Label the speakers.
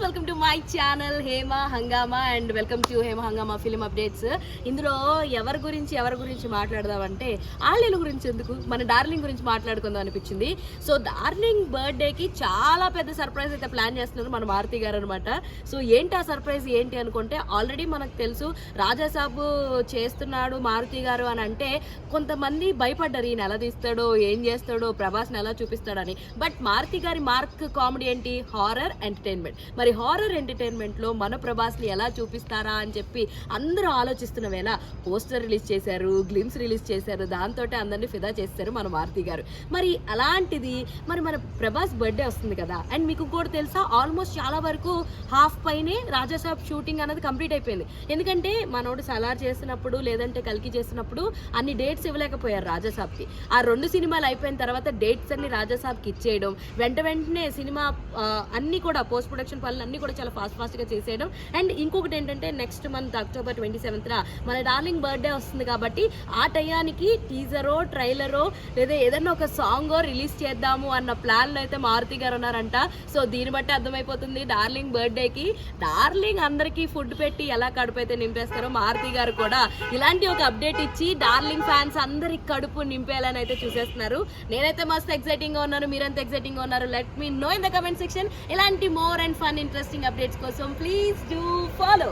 Speaker 1: Welcome to my channel Hema హంగామా and welcome to Hema హంగామా film updates. ఇందులో ఎవరి గురించి మాట్లాడదామంటే ఆళ్ళ గురించి ఎందుకు, మన డార్లింగ్ గురించి మాట్లాడుకుందాం అనిపించింది. సో డార్లింగ్ బర్త్డేకి చాలా పెద్ద సర్ప్రైజ్ అయితే ప్లాన్ చేస్తున్నారు మన మారుతి గారు అనమాట. సో ఏంటి ఆ సర్ప్రైజ్ ఏంటి అనుకుంటే, ఆల్రెడీ మనకు తెలుసు రాజాసాబు చేస్తున్నాడు మారుతి గారు అని అంటే కొంతమంది భయపడ్డారు, ఈయన ఎలా తీస్తాడో ఏం చేస్తాడో ప్రభాస్ని ఎలా చూపిస్తాడని. బట్ మారుతి గారి మార్క్ కామెడీ ఏంటి, హారర్ ఎంటర్టైన్మెంట్. మరి హారర్ ఎంటర్టైన్మెంట్ లో మన ప్రభాస్ని ఎలా చూపిస్తారా అని చెప్పి అందరూ ఆలోచిస్తున్న వేళ పోస్టర్ రిలీజ్ చేశారు, గ్లిమ్స్ రిలీజ్ చేశారు, దాంతో అందరినీ ఫిదా చేశారు మన మారుతి గారు. మరి అలాంటిది మరి మన ప్రభాస్ బర్త్డే వస్తుంది కదా. అండ్ మీకు కూడా తెలుసా, ఆల్మోస్ట్ చాలా వరకు హాఫ్ పైనే రాజాసాబ్ షూటింగ్ అనేది కంప్లీట్ అయిపోయింది. ఎందుకంటే మనోడు సలార్ చేసినప్పుడు లేదంటే కల్కి చేసినప్పుడు అన్ని డేట్స్ ఇవ్వలేకపోయారు రాజాసాబ్కి. ఆ 2 సినిమాలు అయిపోయిన తర్వాత డేట్స్ అన్ని రాజాసాబ్కి ఇచ్చేయడం, వెంటనే సినిమా అన్ని కూడా పోస్ట్ ప్రొడక్షన్ పనులు అన్ని కూడా చాలా ఫాస్ట్గా చేసేయడం. అండ్ ఇంకొకటి ఏంటంటే నెక్స్ట్ మంత్ అక్టోబర్ 27న మన డార్లింగ్ బర్త్డే వస్తుంది కాబట్టి ఆ టయానికి టీజరో ట్రైలరో లేదా ఏదన్నా ఒక సాంగో రిలీజ్ చేద్దాము అన్న ప్లాన్లో అయితే మారుతి గారు ఉన్నారంట. సో దీన్ని బట్టి అర్థమైపోతుంది డార్లింగ్ బర్త్డేకి డార్లింగ్ అందరికీ ఫుడ్ పెట్టి ఎలా కడుపు అయితే నింపేస్తారో మారుతి గారు కూడా ఇలాంటి ఒక అప్డేట్ ఇచ్చి డార్లింగ్ ఫ్యాన్స్ అందరికి కడుపు నింపేయాలని అయితే చూసేస్తున్నారు. నేనైతే మస్తు ఎక్సైటింగ్ గా ఉన్నాను, మీరంతా ఎక్సైటింగ్ గా ఉన్నారు. Let me know in the comment section. ఇలాంటి more and fun interesting updates కోసం ప్లీజ్ డూ ఫాలో.